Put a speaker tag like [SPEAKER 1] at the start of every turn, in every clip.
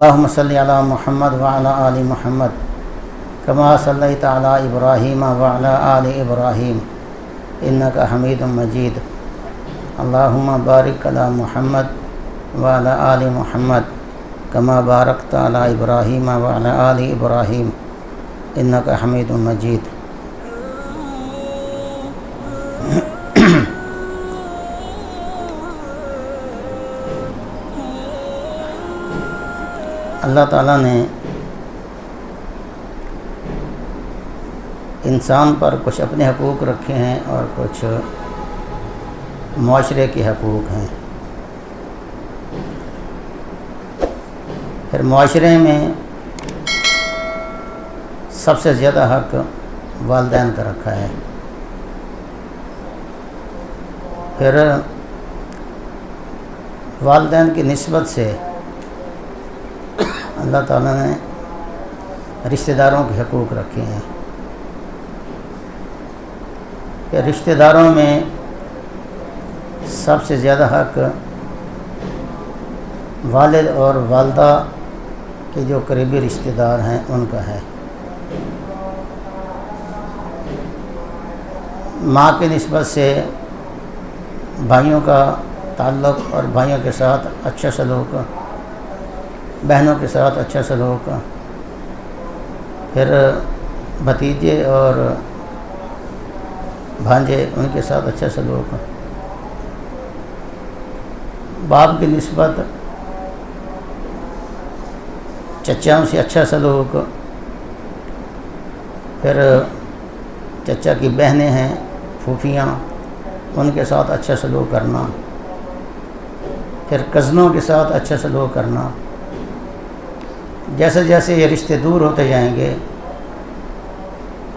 [SPEAKER 1] اللهم صل على محمد وعلى آل محمد كما صليت على إبراهيم وعلى آل إبراهيم إنك حميد مجيد. اللهم بارك على محمد وعلى آل محمد كما باركت على إبراهيم وعلى آل إبراهيم إنك حميد مجيد. اللہ تعالیٰ نے انسان پر کچھ اپنے حقوق رکھے ہیں اور کچھ معاشرے کے حقوق ہیں. پھر معاشرے میں سب سے زیادہ حق والدین کا رکھا ہے. پھر والدین کی نسبت سے اللہ تعالیٰ نے رشتہ داروں کے حقوق رکھے ہیں. کہ رشتہ داروں میں سب سے زیادہ حق والد اور والدہ کے جو قریبی رشتہ دار ہیں ان کا ہے. ماں کی نسبت سے بھائیوں کا تعلق اور بھائیوں کے ساتھ اچھا سلوک، بہنوں کے ساتھ اچھا سلوک، پھر بھتیجے اور بھانجے ان کے ساتھ اچھا سلوک، باپ کی نسبت چچاؤں سے اچھا سلوک، پھر چچا کی بہنیں ہیں پھوپھیاں ان کے ساتھ اچھا سلوک کرنا، پھر کزنوں کے ساتھ اچھا سلوک کرنا. جیسے جیسے یہ رشتے دور ہوتے جائیں گے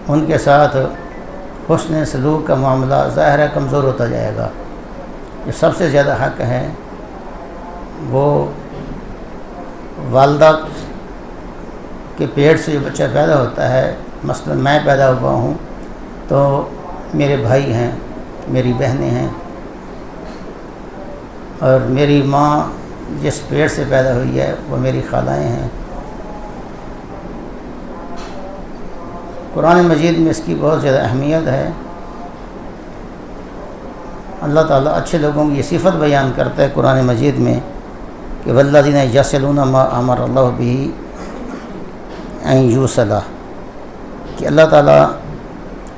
[SPEAKER 1] ان کے ساتھ حسن سلوک کا معاملہ ظاہر ہے کمزور ہوتا جائے گا. جو سب سے زیادہ حق ہے وہ والدہ کے پیٹ سے جو بچہ پیدا ہوتا ہے، مثلا میں پیدا ہوا ہوں تو میرے بھائی ہیں، میری بہنیں ہیں، اور میری ماں جس پیٹ سے پیدا ہوئی ہے وہ میری خالائیں ہیں. قرآن مجید میں اس کی بہت زیادہ اہمیت ہے. اللہ تعالیٰ اچھے لوگوں کی یہ صفت بیان کرتا ہے قرآن مجید میں کہ والذین یصلون ما امر اللہ بہ ان یوصل، کہ اللہ تعالیٰ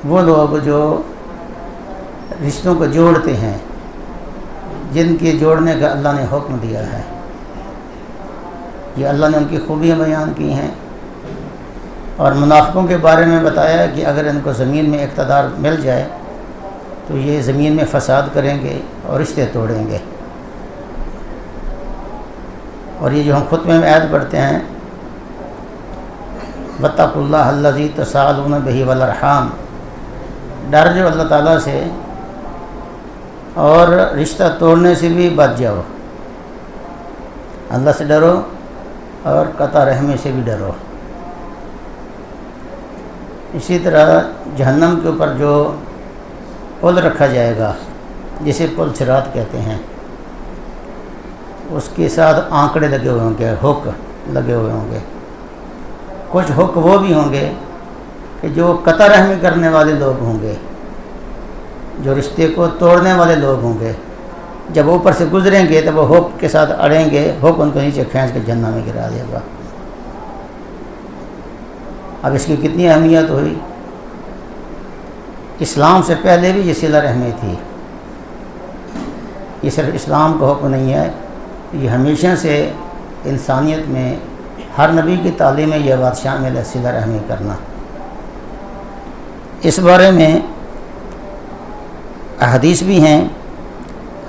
[SPEAKER 1] وہ لوگ جو رشتوں کو جوڑتے ہیں جن کے جوڑنے کا اللہ نے حکم دیا ہے. یہ اللہ نے ان کی خوبیاں بیان کی ہیں اور منافقوں کے بارے میں بتایا کہ اگر ان کو زمین میں اقتدار مل جائے تو یہ زمین میں فساد کریں گے اور رشتے توڑیں گے. اور یہ جو ہم خطبے میں آیت پڑھتے ہیں واتقوا اللہ الذی تساءلون بہ والارحام، ڈر جو اللہ تعالیٰ سے اور رشتہ توڑنے سے بھی بچ جاؤ. اللہ سے ڈرو اور قطع رحمی سے بھی ڈرو. اسی طرح جہنم کے اوپر جو پل رکھا جائے گا جسے پل صراط کہتے ہیں، اس کے ساتھ آنکڑے لگے ہوئے ہوں گے، ہک لگے ہوئے ہوں گے. کچھ ہک وہ بھی ہوں گے کہ جو قطع رحمی کرنے والے لوگ ہوں گے، جو رشتے کو توڑنے والے لوگ ہوں گے. جب اوپر سے گزریں گے تو وہ ہک کے ساتھ اڑیں گے، ہک ان کو نیچے کھینچ کے جہنم میں گرا دے گا. اب اس کی کتنی اہمیت ہوئی. اسلام سے پہلے بھی یہ صلہ رحمی تھی. یہ صرف اسلام کا حکم نہیں ہے، یہ ہمیشہ سے انسانیت میں ہر نبی کی تعلیم میں یہ بات شامل ہے، صلہ رحمی کرنا. اس بارے میں احادیث بھی ہیں.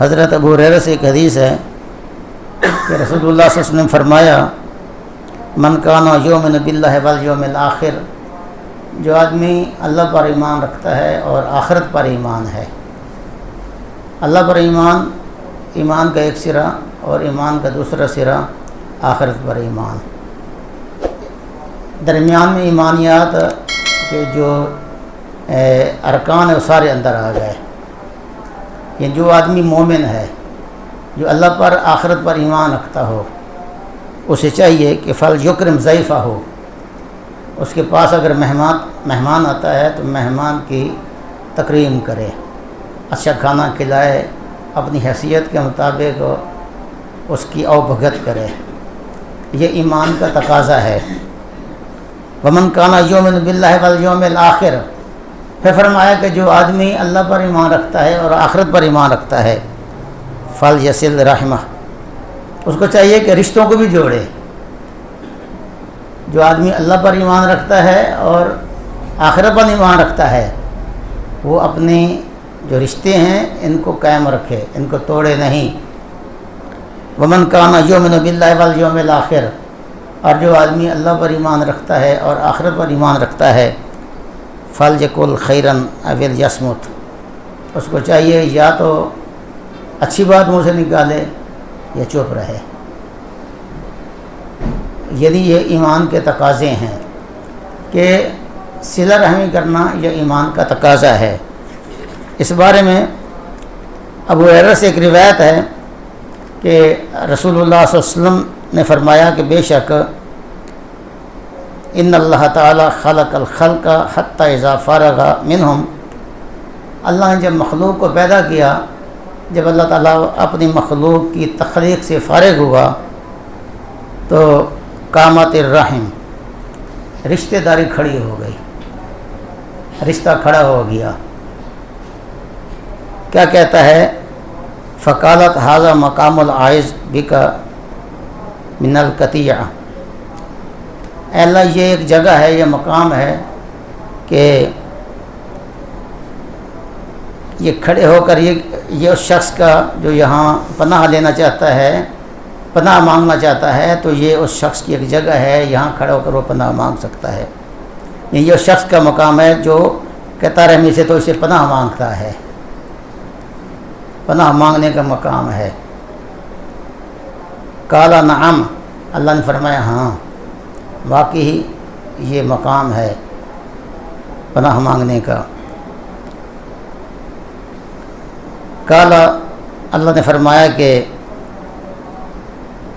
[SPEAKER 1] حضرت ابو ہریرہ سے ایک حدیث ہے کہ رسول اللہ صلی اللہ علیہ وسلم نے فرمایا من کان یؤمن باللہ والیوم الآخر، جو آدمی اللہ پر ایمان رکھتا ہے اور آخرت پر ایمان ہے. اللہ پر ایمان کا ایک سرا اور ایمان کا دوسرا سرا آخرت پر ایمان. درمیان میں ایمانیات کے جو ارکان ہیں وہ سارے اندر آ گئے. یہ جو آدمی مومن ہے، جو اللہ پر آخرت پر ایمان رکھتا ہو، اسے چاہیے کہ فل یکرم ضیفہ ہو، اس کے پاس اگر مہمان آتا ہے تو مہمان کی تکریم کرے، اچھا کھانا کھلائے، اپنی حیثیت کے مطابق اس کی او بھگت کرے، یہ ایمان کا تقاضا ہے۔ ومن کان یؤمن باللہ والیوم الآخر، پھر فرمایا کہ جو آدمی اللہ پر ایمان رکھتا ہے اور آخرت پر ایمان رکھتا ہے، فلیصل رحمہ، اس کو چاہیے کہ رشتوں کو بھی جوڑے۔ جو آدمی اللہ پر ایمان رکھتا ہے اور آخرت پر ایمان رکھتا ہے، وہ اپنے جو رشتے ہیں ان کو قائم رکھے، ان کو توڑے نہیں۔ ومن کان یؤمن باللہ والیوم الآخر، اور جو آدمی اللہ پر ایمان رکھتا ہے اور آخرت پر ایمان رکھتا ہے، فلیقل خیرا او لیصمت، اس کو چاہیے یا تو اچھی بات منہ سے نکالے یا چپ رہے۔ یعنی یہ ایمان کے تقاضے ہیں کہ صلہ رحمی کرنا یہ ایمان کا تقاضا ہے۔ اس بارے میں ابو ہریرہ سے ایک روایت ہے کہ رسول اللہ صلی اللہ علیہ وسلم نے فرمایا کہ بے شک ان اللہ تعالی خلق الخلق حتی اذا فرغ منہم، اللہ نے جب مخلوق کو پیدا کیا، جب اللہ تعالیٰ اپنی مخلوق کی تخلیق سے فارغ ہوا تو قامت الرحم، رشتہ داری کھڑی ہو گئی، رشتہ کھڑا ہو گیا۔ کیا کہتا ہے؟ فقالت ھذا مقام العائز بک من القطیع، اے اللہ یہ ایک جگہ ہے، یہ مقام ہے کہ یہ کھڑے ہو کر یہ اس شخص کا جو یہاں پناہ لینا چاہتا ہے، پناہ مانگنا چاہتا ہے، تو یہ اس شخص کی ایک جگہ ہے، یہاں کھڑا ہو کر وہ پناہ مانگ سکتا ہے۔ یہ اس شخص کا مقام ہے جو کہتا رحمی سے تو اسے پناہ مانگتا ہے، پناہ مانگنے کا مقام ہے۔ قال نعم، اللہ نے فرمایا ہاں واقعی یہ مقام ہے پناہ مانگنے کا۔ قال، اللہ نے فرمایا کہ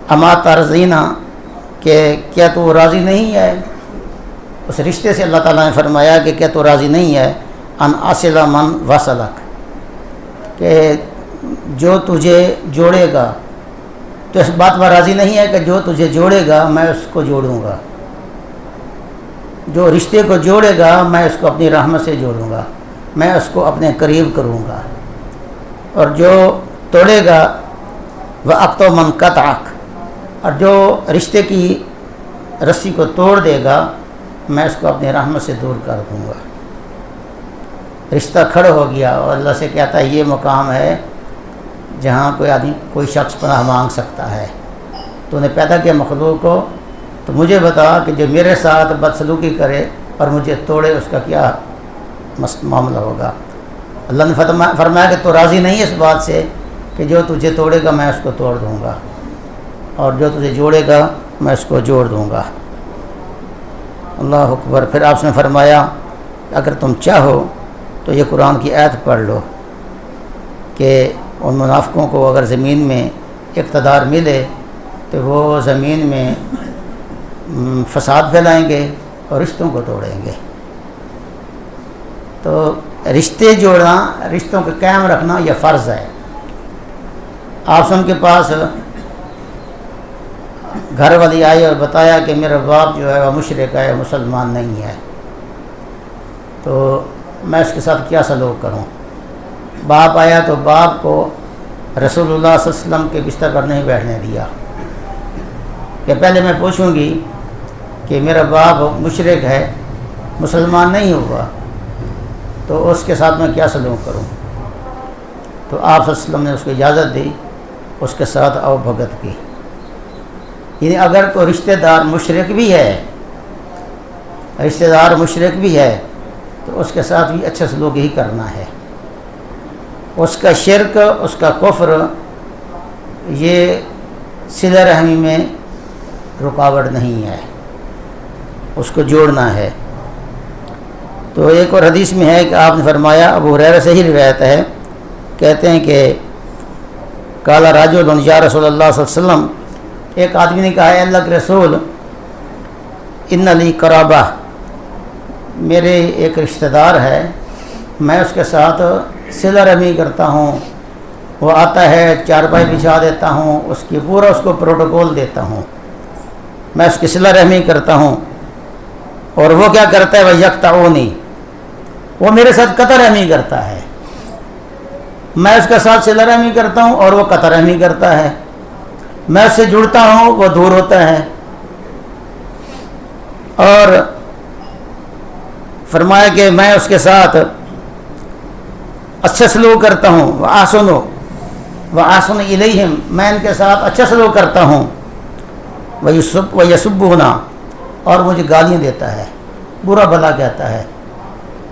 [SPEAKER 1] اما ترضینا، کہ کیا تو راضی نہیں ہے؟ اس رشتے سے اللہ تعالیٰ نے فرمایا کہ کیا تو راضی نہیں ہے؟ ان اصل من وصلک، کہ جو تجھے جوڑے گا، تو اس بات پر راضی نہیں ہے کہ جو تجھے جوڑے گا میں اس کو جوڑوں گا، جو رشتے کو جوڑے گا میں اس کو اپنی رحمت سے جوڑوں گا، میں اس کو اپنے قریب کروں گا، اور جو توڑے گا وَأَقْطَعُ مَنْ قَطَعَكَ، اور جو رشتے کی رسی کو توڑ دے گا میں اس کو اپنی رحمت سے دور کر دوں گا۔ رشتہ کھڑا ہو گیا اور اللہ سے کہتا ہے یہ مقام ہے جہاں کوئی آدمی کوئی شخص پناہ مانگ سکتا ہے۔ تو نے پیدا کیا مخلوق کو، تو مجھے بتا کہ جو میرے ساتھ بدسلوکی کرے اور مجھے توڑے اس کا کیا معاملہ ہوگا۔ اللہ نے فرمایا کہ تو راضی نہیں ہے اس بات سے کہ جو تجھے توڑے گا میں اس کو توڑ دوں گا، اور جو تجھے جوڑے گا میں اس کو جوڑ دوں گا۔ اللہ اکبر۔ پھر آپ نے فرمایا اگر تم چاہو تو یہ قرآن کی آیت پڑھ لو کہ ان منافقوں کو اگر زمین میں اقتدار ملے تو وہ زمین میں فساد پھیلائیں گے اور رشتوں کو توڑیں گے۔ تو رشتے جوڑنا، رشتوں کو قائم رکھنا یہ فرض ہے۔ آپ ان کے پاس گھر والی آئی اور بتایا کہ میرا باپ جو ہے وہ مشرک ہے، مسلمان نہیں ہے، تو میں اس کے ساتھ کیا سلوک کروں؟ باپ آیا تو باپ کو رسول اللہ صلی اللہ علیہ وسلم کے بستر پر نہیں بیٹھنے دیا کہ پہلے میں پوچھوں گی کہ میرا باپ مشرک ہے، مسلمان نہیں ہوا، تو اس کے ساتھ میں کیا سلوک کروں؟ تو آپ صلی اللہ علیہ وسلم نے اس کو اجازت دی، اس کے ساتھ او بھگت کی۔ یعنی اگر کوئی رشتہ دار مشرک بھی ہے، رشتہ دار مشرک بھی ہے تو اس کے ساتھ بھی اچھا سلوک ہی کرنا ہے۔ اس کا شرک، اس کا کفر یہ صلہ رحمی میں رکاوٹ نہیں ہے، اس کو جوڑنا ہے۔ تو ایک اور حدیث میں ہے کہ آپ نے فرمایا، ابو ہریرہ سے ہی روایت ہے، کہتے ہیں کہ قال رجل یا رسول اللہ صلی اللہ علیہ وسلم، ایک آدمی نے کہا ہے اللہ کے رسول ان علی قرابہ، میرے ایک رشتہ دار ہے، میں اس کے ساتھ صلہ رحمی کرتا ہوں، وہ آتا ہے چارپائی بچھا دیتا ہوں، اس کی پورا اس کو پروٹوکول دیتا ہوں، میں اس کی صلہ رحمی کرتا ہوں، اور وہ کیا کرتا ہے، وہ یقطعونی، وہ میرے ساتھ قطع رحمی کرتا ہے، میں اس کے ساتھ صلہ رحمی کرتا ہوں اور وہ قطع رحمی کرتا ہے، میں اس سے جڑتا ہوں وہ دور ہوتا ہے۔ اور فرمایا کہ میں اس کے ساتھ اچھا سلوک کرتا ہوں، وَأَحْسِنُ إِلَيْهِمْ، میں ان کے ساتھ اچھا سلوک کرتا ہوں، وَيَسُبُّونَا، اور مجھے گالیاں دیتا ہے، برا بھلا کہتا ہے،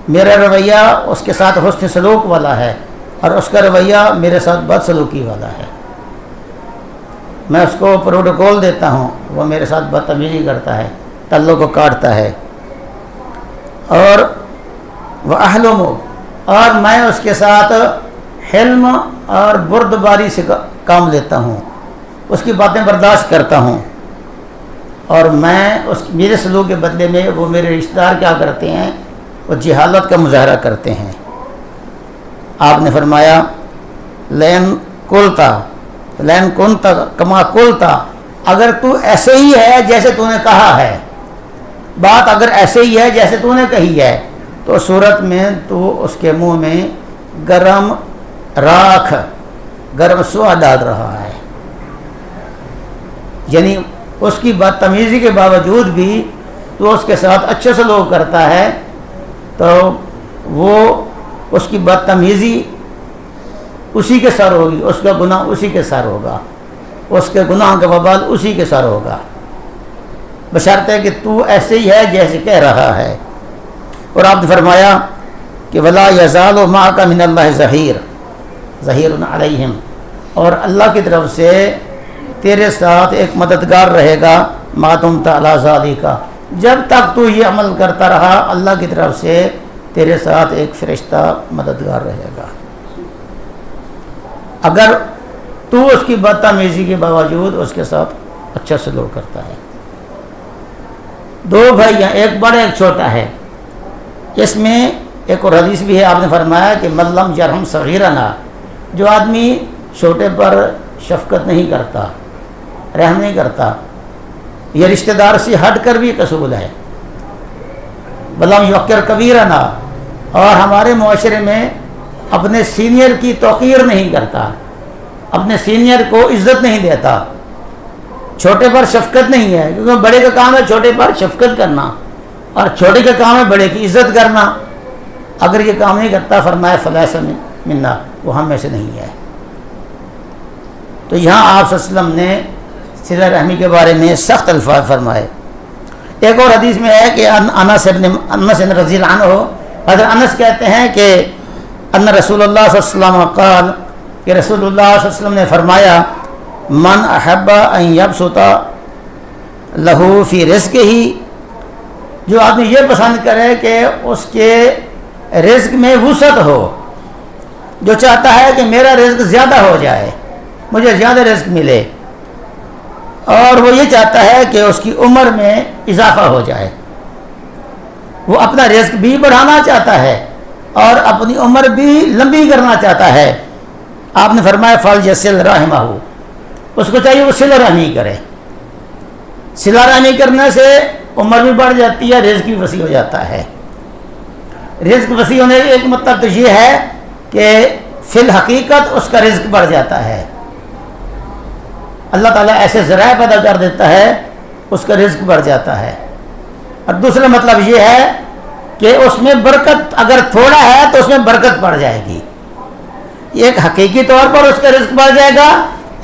[SPEAKER 1] میرا رویہ اس کے ساتھ حسن سلوک والا ہے اور اس کا رویہ میرے ساتھ بد سلوکی والا ہے، میں اس کو پروٹوکول دیتا ہوں، وہ میرے ساتھ بدتمیزی کرتا ہے، تلوں کو کاٹتا ہے، اور وَأَحْلُمُ، اور میں اس کے ساتھ حلم اور بردباری سے کام لیتا ہوں، اس کی باتیں برداشت کرتا ہوں، اور میں میرے سلوک کے بدلے میں وہ میرے رشتہ دار کیا کرتے ہیں، وہ جہالت کا مظاہرہ کرتے ہیں۔ آپ نے فرمایا لین کنتا کما قلتا، اگر تو ایسے ہی ہے جیسے تو نے کہا ہے، بات اگر ایسے ہی ہے جیسے تو نے کہی ہے، تو صورت میں تو اس کے منہ میں گرم راکھ، گرم سوا ڈال رہا ہے، یعنی اس کی بدتمیزی کے باوجود بھی تو اس کے ساتھ اچھا سلوک کرتا ہے، تو وہ اس کی بدتمیزی اسی کے سر ہوگی، اس کا گناہ اسی کے سر ہوگا، اس کے گناہ کا وبال اسی کے سر ہوگا، بشرطے کہ تو ایسے ہی ہے جیسے کہہ رہا ہے۔ اور آپ نے فرمایا کہ وَلَا يَزَالُ مَعَكَ مِنَ اللَّهِ ظَهِيرٌ عَلَيْهِمْ، اور اللہ کی طرف سے تیرے ساتھ ایک مددگار رہے گا، مَا دُمْتَ عَلَىٰ ذَلِكَ، جب تک تو یہ عمل کرتا رہا اللہ کی طرف سے تیرے ساتھ ایک فرشتہ مددگار رہے گا، اگر تو اس کی بدتمیزی کے باوجود اس کے ساتھ اچھا سلوک کرتا ہے۔ دو بھائی ہیں، ایک بڑا ایک چھوٹا ہے، اس میں ایک اور حدیث بھی ہے، آپ نے فرمایا کہ من لم یرحم صغیرنا، جو آدمی چھوٹے پر شفقت نہیں کرتا، رحم نہیں کرتا، یہ رشتہ دار سے ہٹ کر بھی قصول ہے، ولم یوقر کبیرنا، اور ہمارے معاشرے میں اپنے سینئر کی توقیر نہیں کرتا، اپنے سینئر کو عزت نہیں دیتا، چھوٹے پر شفقت نہیں ہے، کیونکہ بڑے کا کام ہے چھوٹے پر شفقت کرنا، اور چھوٹے کا کام ہے بڑے کی عزت کرنا، اگر یہ کام نہیں کرتا فرمایا فلیس منا، وہ ہم میں سے نہیں ہے۔ تو یہاں آپ صلی اللہ علیہ وسلم نے صلہ رحمی کے بارے میں سخت الفاظ فرمائے۔ ایک اور حدیث میں ہے کہ انس رضی اللہ عنہ، حضرت انس کہتے ہیں کہ ان رسول اللہ صلی اللہ علیہ وسلم قال، کہ رسول اللہ صلی اللہ علیہ وسلم نے فرمایا من احب ان یبسط لہ فی رزقہ، جو آدمی یہ پسند کرے کہ اس کے رزق میں وسعت ہو، جو چاہتا ہے کہ میرا رزق زیادہ ہو جائے، مجھے زیادہ رزق ملے، اور وہ یہ چاہتا ہے کہ اس کی عمر میں اضافہ ہو جائے، وہ اپنا رزق بھی بڑھانا چاہتا ہے اور اپنی عمر بھی لمبی کرنا چاہتا ہے، آپ نے فرمایا فَلْيَصِلْ رَحِمَهُ، اس کو چاہیے وہ صلہ رحمی کرے، صلہ رحمی کرنے سے عمر بھی بڑھ جاتی ہے، رزق بھی وسیع ہو جاتا ہے۔ رزق وسیع ہونے کا ایک مطلب تو یہ ہے کہ فی الحقیقت اس کا رزق بڑھ جاتا ہے، اللہ تعالیٰ ایسے ذرائع پیدا کر دیتا ہے، اس کا رزق بڑھ جاتا ہے۔ اور دوسرا مطلب یہ ہے کہ اس میں برکت، اگر تھوڑا ہے تو اس میں برکت بڑھ جائے گی، ایک حقیقی طور پر اس کا رزق بڑھ جائے گا،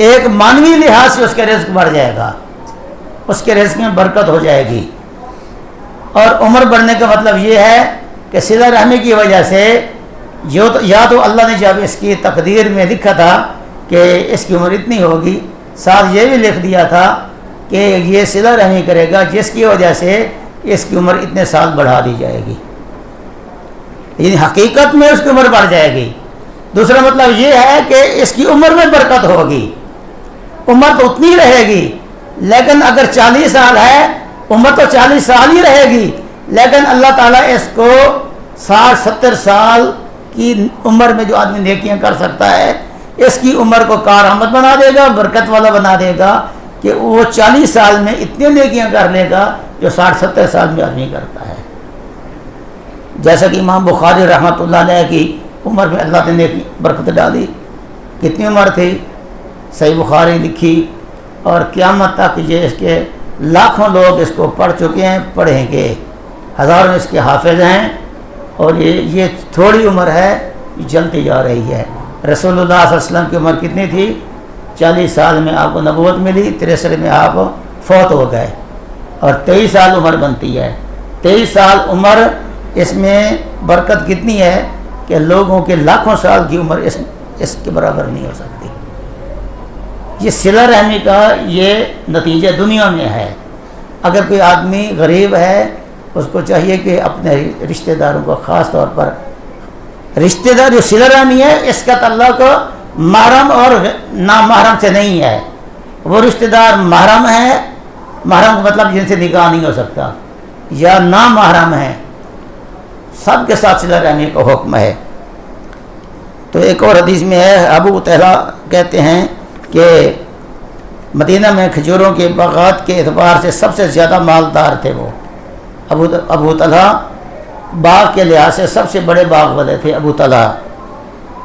[SPEAKER 1] ایک معنوی لحاظ سے اس کا رزق بڑھ جائے گا، اس کے رزق میں برکت ہو جائے گی۔ اور عمر بڑھنے کا مطلب یہ ہے کہ صلہ رحمی کی وجہ سے یا تو اللہ نے جب اس کی تقدیر میں لکھا تھا کہ اس کی عمر اتنی ہوگی، ساتھ یہ بھی لکھ دیا تھا کہ یہ صلہ رحمی کرے گا جس کی وجہ سے اس کی عمر اتنے سال بڑھا دی جائے گی، یعنی حقیقت میں اس کی عمر بڑھ جائے گی۔ دوسرا مطلب یہ ہے کہ اس کی عمر میں برکت ہوگی، عمر تو اتنی رہے گی لیکن اگر 40 سال ہے عمر تو 40 سال ہی رہے گی، لیکن اللہ تعالیٰ اس کو 60-70 سال کی عمر میں جو آدمی نیکیاں کر سکتا ہے اس کی عمر کو کارآمد بنا دے گا، برکت والا بنا دے گا کہ وہ 40 سال میں اتنی نیکیاں کر لے گا جو 60-70 سال میں آدمی کرتا ہے۔ جیسا کہ امام بخاری رحمۃ اللہ علیہ کی عمر میں اللہ نے نیکی برکت ڈالی، کتنی عمر تھی؟ صحیح بخاری لکھی اور قیامت تک یہ اس کے لاکھوں لوگ اس کو پڑھ چکے ہیں، پڑھیں گے، ہزاروں اس کے حافظ ہیں، اور یہ تھوڑی عمر ہے، جلتی جا رہی ہے۔ رسول اللہ صلی اللہ علیہ وسلم کی عمر کتنی تھی؟ 40 سال میں آپ کو نبوت ملی، 63 میں آپ فوت ہو گئے، اور 23 سال عمر بنتی ہے۔ 23 سال عمر، اس میں برکت کتنی ہے کہ لوگوں کے لاکھوں سال کی عمر اس کے برابر نہیں ہو سکتی۔ یہ صلہ رحمی کا یہ نتیجہ دنیا میں ہے۔ اگر کوئی آدمی غریب ہے اس کو چاہیے کہ اپنے رشتہ داروں کو، خاص طور پر رشتہ دار جو صلہ رحمی ہے، اس کا تعلق محرم اور نامحرم سے نہیں ہے۔ وہ رشتہ دار محرم ہے، محرم کا مطلب جن سے نکاح نہیں ہو سکتا، یا نامحرم ہے، سب کے ساتھ صلہ رحمی کا حکم ہے۔ تو ایک اور حدیث میں ہے، ابو طلحہ کہتے ہیں کہ مدینہ میں کھجوروں کے باغات کے اعتبار سے سب سے زیادہ مالدار تھے وہ۔ ابو طلحہ باغ کے لحاظ سے سب سے بڑے باغ والے تھے ابو طلحہ،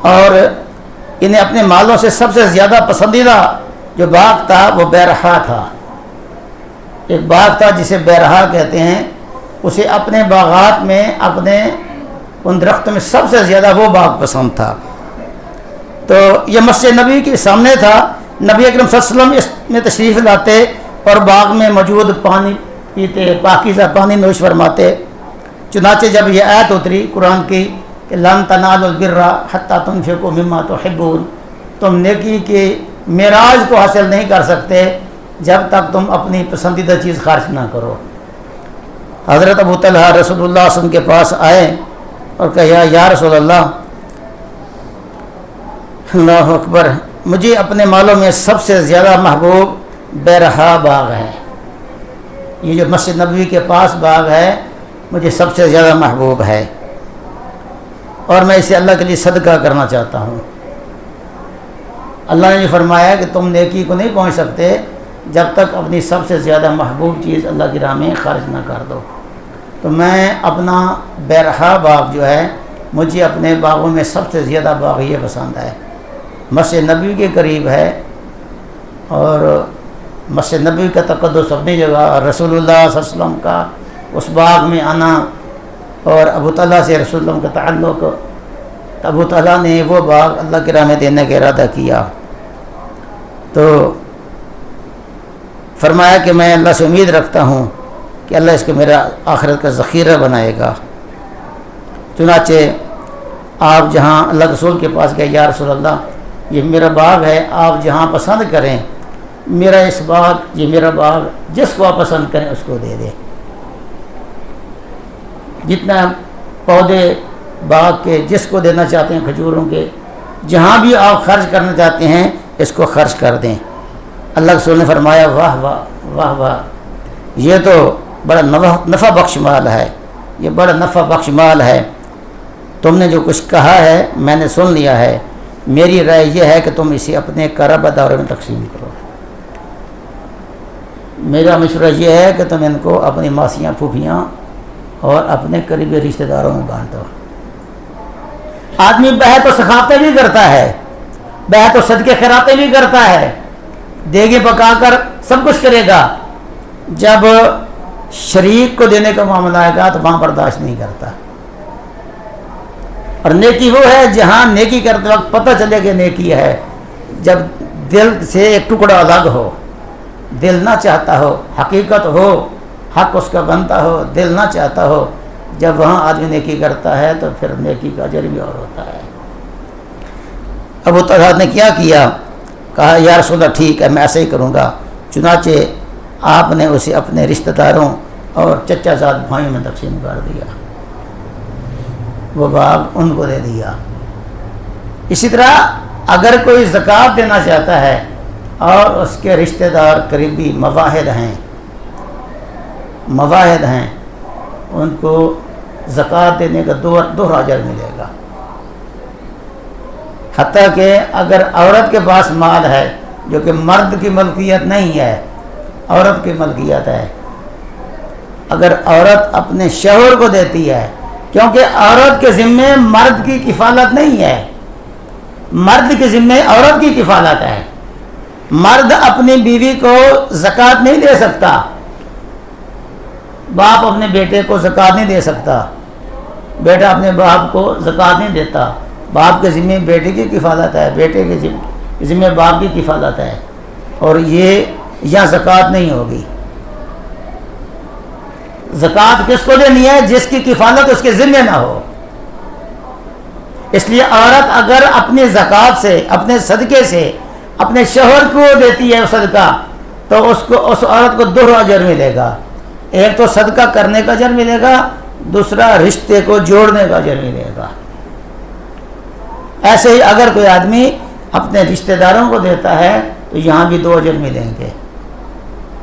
[SPEAKER 1] اور انہیں اپنے مالوں سے سب سے زیادہ پسندیدہ جو باغ تھا وہ بیرحا تھا۔ ایک باغ تھا جسے بیرحا کہتے ہیں، اسے اپنے باغات میں، اپنے ان درختوں میں سب سے زیادہ وہ باغ پسند تھا۔ تو یہ مسجد نبی کے سامنے تھا، نبی اکرم صلی اللہ علیہ وسلم اس میں تشریف لاتے اور باغ میں موجود پانی پیتے، پاکیزہ پانی نوش فرماتے۔ چنانچہ جب یہ آیت اتری قرآن کی کہ لن تنالوا البر حتی تنفقوا مما تحبون، تم نیکی کے معراج کو حاصل نہیں کر سکتے جب تک تم اپنی پسندیدہ چیز خرچ نہ کرو۔ حضرت ابو طلحہ رسول اللہ صلی اللہ علیہ وسلم کے پاس آئے اور کہا یا رسول اللہ، اللہ اکبر، مجھے اپنے مالوں میں سب سے زیادہ محبوب بیرحا باغ ہے، یہ جو مسجد نبوی کے پاس باغ ہے مجھے سب سے زیادہ محبوب ہے، اور میں اسے اللہ کے لیے صدقہ کرنا چاہتا ہوں۔ اللہ نے یہ فرمایا کہ تم نیکی کو نہیں پہنچ سکتے جب تک اپنی سب سے زیادہ محبوب چیز اللہ کی راہ میں خرچ نہ کر دو۔ تو میں اپنا بیرحا باغ جو ہے، مجھے اپنے باغوں میں سب سے زیادہ باغ یہ پسند ہے، مسجد نبوی کے قریب ہے، اور مسجد نبوی کا تقدس اپنی جگہ، اور رسول اللہ صلی اللہ علیہ وسلم کا اس باغ میں آنا اور ابو طلحہ سے رسول اللہ کا تعلق، ابو طلحہ نے وہ باغ اللہ کی راہ میں دینے کا ارادہ کیا۔ تو فرمایا کہ میں اللہ سے امید رکھتا ہوں کہ اللہ اس کو میرا آخرت کا ذخیرہ بنائے گا۔ چنانچہ آپ جہاں اللہ رسول کے پاس گئے، یا رسول اللہ یہ میرا باغ ہے، آپ جہاں پسند کریں میرا اس باغ، یہ میرا باغ، جس کو آپ پسند کریں اس کو دے دیں۔ جتنا پودے باغ کے جس کو دینا چاہتے ہیں، کھجوروں کے، جہاں بھی آپ خرچ کرنا چاہتے ہیں اس کو خرچ کر دیں۔ اللہ رسول نے فرمایا واہ واہ واہ واہ، یہ تو بڑا نفع بخش مال ہے، یہ بڑا نفع بخش مال ہے، تم نے جو کچھ کہا ہے میں نے سن لیا ہے، میری رائے یہ ہے کہ تم اسے اپنے قرابہ داروں میں تقسیم کرو۔ میرا مشورہ یہ ہے کہ تم ان کو اپنی ماسیاں، پھوپھیاں اور اپنے قریبی رشتہ داروں میں بانٹو۔ آدمی بہت و سخاوتیں بھی کرتا ہے، بہت و صدقے خیراتیں بھی کرتا ہے، دیگیں پکا کر سب کچھ کرے گا، جب شریک کو دینے کا معاملہ آئے گا تو وہاں برداشت نہیں کرتا۔ اور نیکی وہ ہے جہاں نیکی کرتے وقت پتہ چلے کہ نیکی ہے، جب دل سے ایک ٹکڑا الگ ہو، دل نہ چاہتا ہو، حقیقت ہو، حق اس کا بنتا ہو، دل نہ چاہتا ہو، جب وہاں آدمی نیکی کرتا ہے تو پھر نیکی کا اجر بھی اور ہوتا ہے۔ ابو طلحہ نے کیا کیا؟ کہا یا رسول اللہ ٹھیک ہے میں ایسے ہی کروں گا۔ چنانچہ آپ نے اسے اپنے رشتہ داروں اور چچا زاد بھائیوں میں تقسیم کر دیا، وہ باغ ان کو دے دیا۔ اسی طرح اگر کوئی زکوٰۃ دینا چاہتا ہے اور اس کے رشتہ دار قریبی مواہد ہیں ان کو زکوٰۃ دینے کا دوہرا اجر ملے گا. حتیٰ کہ اگر عورت کے پاس مال ہے جو کہ مرد کی ملکیت نہیں ہے، عورت کی ملکیت ہے، اگر عورت اپنے شوہر کو دیتی ہے، کیونکہ عورت کے ذمے مرد کی کفالت نہیں ہے، مرد کے ذمے عورت کی کفالت ہے. مرد اپنی بیوی کو زکوٰۃ نہیں دے سکتا، باپ اپنے بیٹے کو زکوٰۃ نہیں دے سکتا، بیٹا اپنے باپ کو زکوٰۃ نہیں دیتا. باپ کے ذمے بیٹے کی کفالت ہے، بیٹے کے ذمے باپ کی کفالت ہے، اور یہ یہاں زکوٰۃ نہیں ہوگی. زکوٰۃ کس کو دینی ہے؟ جس کی کفالت اس کے ذمے نہ ہو. اس لیے عورت اگر اپنی زکوٰۃ سے، اپنے صدقے سے اپنے شوہر کو دیتی ہے صدقہ، تو اس عورت کو دوہرا اجر ملے گا. ایک تو صدقہ کرنے کا اجر ملے گا، دوسرا رشتے کو جوڑنے کا اجر ملے گا. ایسے ہی اگر کوئی آدمی اپنے رشتہ داروں کو دیتا ہے تو یہاں بھی 2 اجر ملیں گے.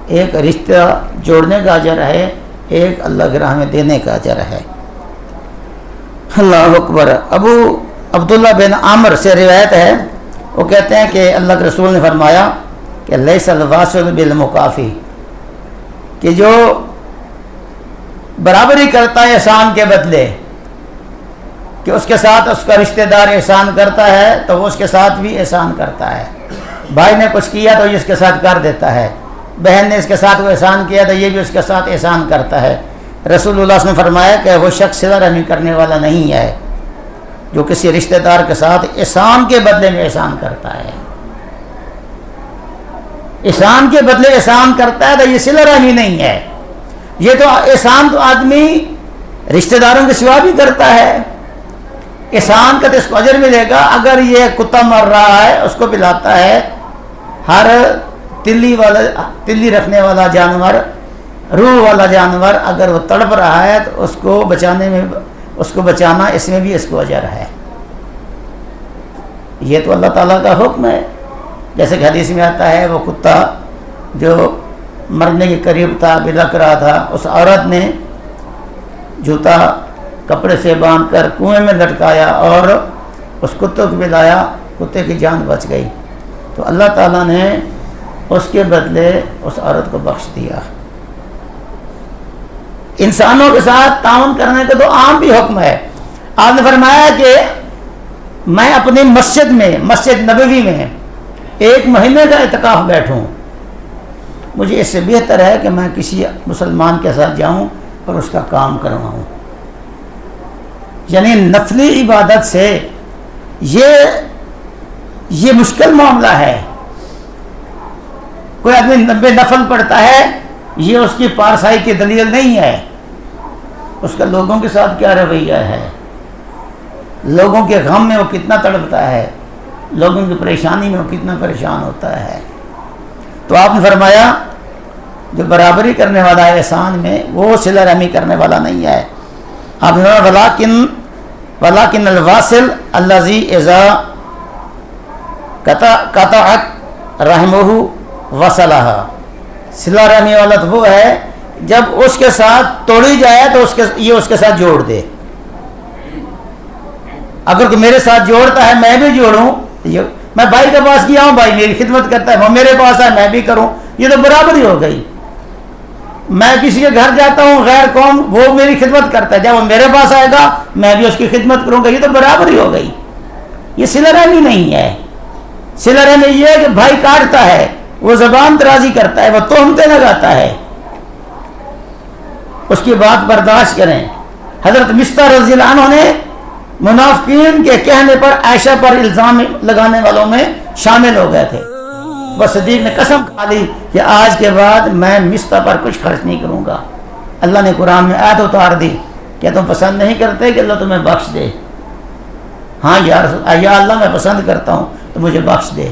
[SPEAKER 1] ایک رشتہ جوڑنے کا اجر ہے، ایک اللہ کی راہ میں دینے کا اجر ہے. اللہ اکبر. ابو عبداللہ بن عامر سے روایت ہے، وہ کہتے ہیں کہ اللہ کے رسول نے فرمایا کہ لیس الواصل بالمکافی، کہ جو برابری کرتا ہے احسان کے بدلے، کہ اس کے ساتھ اس کا رشتہ دار احسان کرتا ہے تو وہ اس کے ساتھ بھی احسان کرتا ہے. بھائی نے کچھ کیا تو یہ اس کے ساتھ کر دیتا ہے، بہن نے اس کے ساتھ وہ احسان کیا تو یہ بھی اس کے ساتھ احسان کرتا ہے. رسول اللہ صلی اللہ علیہ وسلم نے فرمایا کہ وہ شخص صلہ رحمی کرنے والا نہیں ہے جو کسی رشتہ دار کے ساتھ احسان کے بدلے میں احسان کرتا ہے. احسان کے بدلے احسان کرتا ہے تو یہ صلہ رحمی نہیں ہے. یہ تو احسان تو آدمی رشتہ داروں کے سوا بھی کرتا ہے. احسان کا تو اس کو اجر ملے گا. اگر یہ کتا مر رہا ہے اس کو پلاتا ہے، ہر تلی رکھنے والا جانور، روح والا جانور اگر وہ تڑپ رہا ہے تو اس کو بچانا اس میں بھی اس کو اجر ہے. یہ تو اللہ تعالیٰ کا حکم ہے. جیسے کہ حدیث میں آتا ہے وہ کتا جو مرنے کے قریب تھا، بلک رہا تھا، اس عورت نے جوتا کپڑے سے باندھ کر کنویں میں لٹکایا اور اس کتے کو پلایا، کتے کی جان بچ گئی. تو اللہ تعالیٰ نے اس کے بدلے اس عورت کو بخش دیا. انسانوں کے ساتھ تعاون کرنے کا تو عام بھی حکم ہے. آپ نے فرمایا کہ میں اپنی مسجد نبوی میں 1 مہینے کا اعتکاف بیٹھوں، مجھے اس سے بہتر ہے کہ میں کسی مسلمان کے ساتھ جاؤں اور اس کا کام کرواؤں. یعنی نفلی عبادت سے یہ مشکل معاملہ ہے. کوئی آدمی 90 نفل پڑھتا ہے، یہ اس کی پارسائی کی دلیل نہیں ہے. اس کا لوگوں کے ساتھ کیا رویہ ہے، لوگوں کے غم میں وہ کتنا تڑپتا ہے، لوگوں کی پریشانی میں وہ کتنا پریشان ہوتا ہے. تو آپ نے فرمایا جو برابری کرنے والا ہے احسان میں، وہ صلہ رحمی کرنے والا نہیں ہے. آپ نے فرمایا ولیکن الواصل الذی اذا قطعت رحمہ وصلها، صلہ رحمی والا تو وہ ہے جب اس کے ساتھ توڑی جائے تو یہ اس کے ساتھ جوڑ دے. اگر کوئی میرے ساتھ جوڑتا ہے میں بھی جوڑوں، میں بھائی کے پاس گیا ہوں، بھائی میری خدمت کرتا ہے، وہ میرے پاس ہے میں بھی کروں، یہ تو برابری ہو گئی. میں کسی کے گھر جاتا ہوں غیر قوم، وہ میری خدمت کرتا ہے، جب وہ میرے پاس آئے گا میں بھی اس کی خدمت کروں گا، یہ تو برابری ہو گئی. یہ صلہ رحمی نہیں ہے. صلہ رحمی یہ ہے کہ بھائی کاٹتا ہے، وہ زبان درازی کرتا ہے، وہ تہمتیں لگاتا ہے، اس کی بات برداشت کریں. حضرت مصطح رضی اللہ عنہ نے منافقین کے کہنے پر عائشہ پر الزام لگانے والوں میں شامل ہو گئے تھے. بس صدیق نے قسم کھا لی کہ آج کے بعد میں مصطح پر کچھ خرچ نہیں کروں گا. اللہ نے قرآن میں آیت اتار دی کہ تم پسند نہیں کرتے کہ اللہ تمہیں بخش دے. ہاں یا اللہ میں پسند کرتا ہوں تو مجھے بخش دے.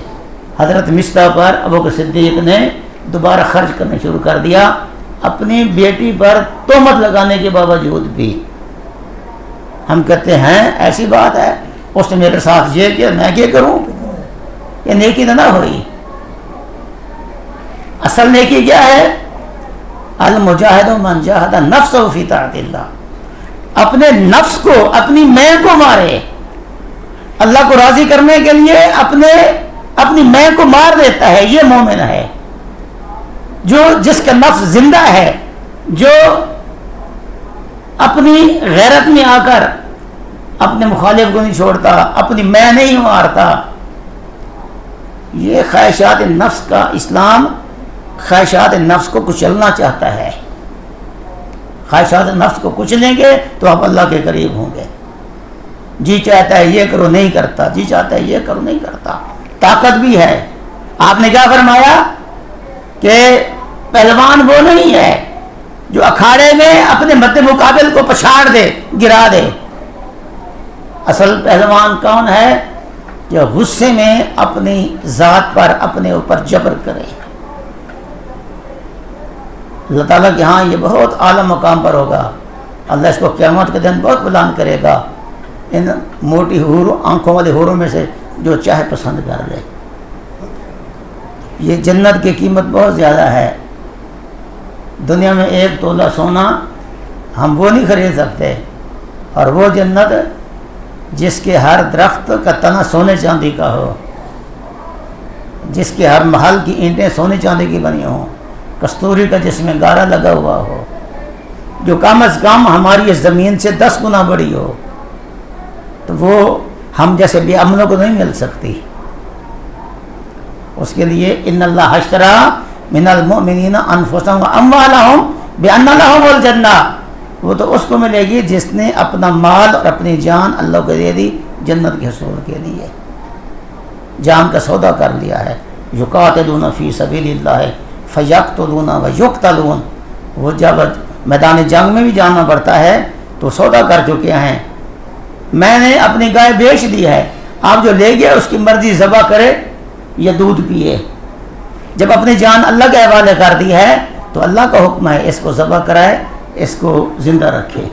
[SPEAKER 1] حضرت مصطح پر ابوبکر صدیق نے دوبارہ خرچ کرنا شروع کر دیا، اپنی بیٹی پر تہمت لگانے کے باوجود بھی. ہم کہتے ہیں ایسی بات ہے، اس نے میرے ساتھ یہ کیا، میں کیا کروں؟ یہ نیکی نہ ہوئی. اصل نیکی کیا ہے؟ المجاہد من جاہد نفسہ فی طاعت اللہ، اپنے نفس کو، اپنی میں کو مارے، اللہ کو راضی کرنے کے لیے اپنی میں کو مار دیتا ہے، یہ مومن ہے۔ جس کا نفس زندہ ہے، جو اپنی غیرت میں آ کر اپنے مخالف کو نہیں چھوڑتا، اپنی میں نہیں مارتا، یہ خواہشات نفس کا، اسلام خواہشات نفس کو کچلنا چاہتا ہے۔ خواہشات نفس کو کچلیں گے تو آپ اللہ کے قریب ہوں گے۔ جی چاہتا ہے یہ کرو، نہیں کرتا، جی چاہتا ہے یہ کرو، نہیں کرتا۔ طاقت بھی ہے۔ آپ نے کیا فرمایا کہ پہلوان وہ نہیں ہے جو اکھاڑے میں اپنے مد مقابل کو پچھاڑ دے، گرا دے۔ اصل پہلوان کون ہے؟ جو غصے میں اپنی ذات پر، اپنے اوپر جبر کرے۔ اللہ تعالیٰ کہ ہاں یہ بہت اعلیٰ مقام پر ہوگا، اللہ اس کو قیامت کے دن بہت بلند کرے گا، ان موٹی حوروں، آنکھوں والے حوروں میں سے جو چاہے پسند کر لے۔ یہ جنت کی قیمت بہت زیادہ ہے۔ دنیا میں 1 تولہ سونا ہم وہ نہیں خرید سکتے، اور وہ جنت جس کے ہر درخت کا تنا سونے چاندی کا ہو، جس کے ہر محل کی اینٹیں سونے چاندی کی بنی ہوں، کستوری کا جس میں گارا لگا ہوا ہو، جو کم از کم ہماری اس زمین سے 10 گنا بڑی ہو، تو وہ ہم جیسے بے امنوں کو نہیں مل سکتی۔ اس کے لیے ان اللہ اشتری من المؤمنین انفسهم واموالهم بان لهم الجنہ، وہ تو اس کو ملے گی جس نے اپنا مال اور اپنی جان اللہ کو دے دی جنت کے حصول کے لیے، جان کا سودا کر لیا ہے۔ یقاتلون فی سبیل اللہ فیقتلون ویقتلون، وہ جب میدان جنگ میں بھی جانا پڑتا ہے تو سودا کر چکے ہیں۔ میں نے اپنی گائے بیچ دی ہے، آپ جو لے گئے اس کی مرضی ذبح کرے یا دودھ پیے۔ جب اپنی جان اللہ کے حوالے کر دی ہے تو اللہ کا حکم ہے اس کو ذبح کرائے، اس کو زندہ رکھے۔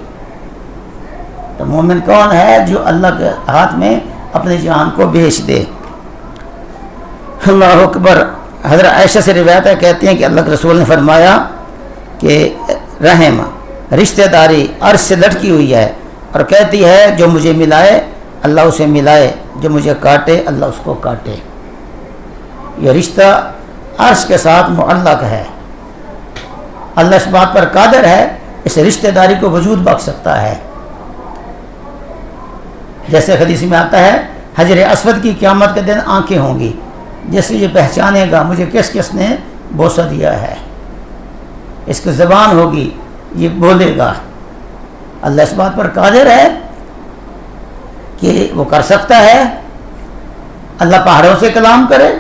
[SPEAKER 1] تو مومن کون ہے؟ جو اللہ کے ہاتھ میں اپنی جان کو بیچ دے۔ اللہ اکبر۔ حضرت عائشہ سے روایت ہے، کہتی ہیں کہ اللہ کے رسول نے فرمایا کہ رحم، رشتہ داری عرش سے لٹکی ہوئی ہے، اور کہتی ہے جو مجھے ملائے اللہ اسے ملائے، جو مجھے کاٹے اللہ اس کو کاٹے۔ یہ رشتہ عرش کے ساتھ معلق ہے۔ اللہ اس بات پر قادر ہے اس رشتہ داری کو وجود بخش سکتا ہے۔ جیسے حدیث میں آتا ہے حجر اسود کی قیامت کے دن آنکھیں ہوں گی، جیسے یہ پہچانے گا مجھے کس کس نے بوسہ دیا ہے۔ اس کی زبان ہوگی، یہ بولے گا۔ اللہ اس بات پر قادر ہے کہ وہ کر سکتا ہے۔ اللہ پہاڑوں سے کلام کرے۔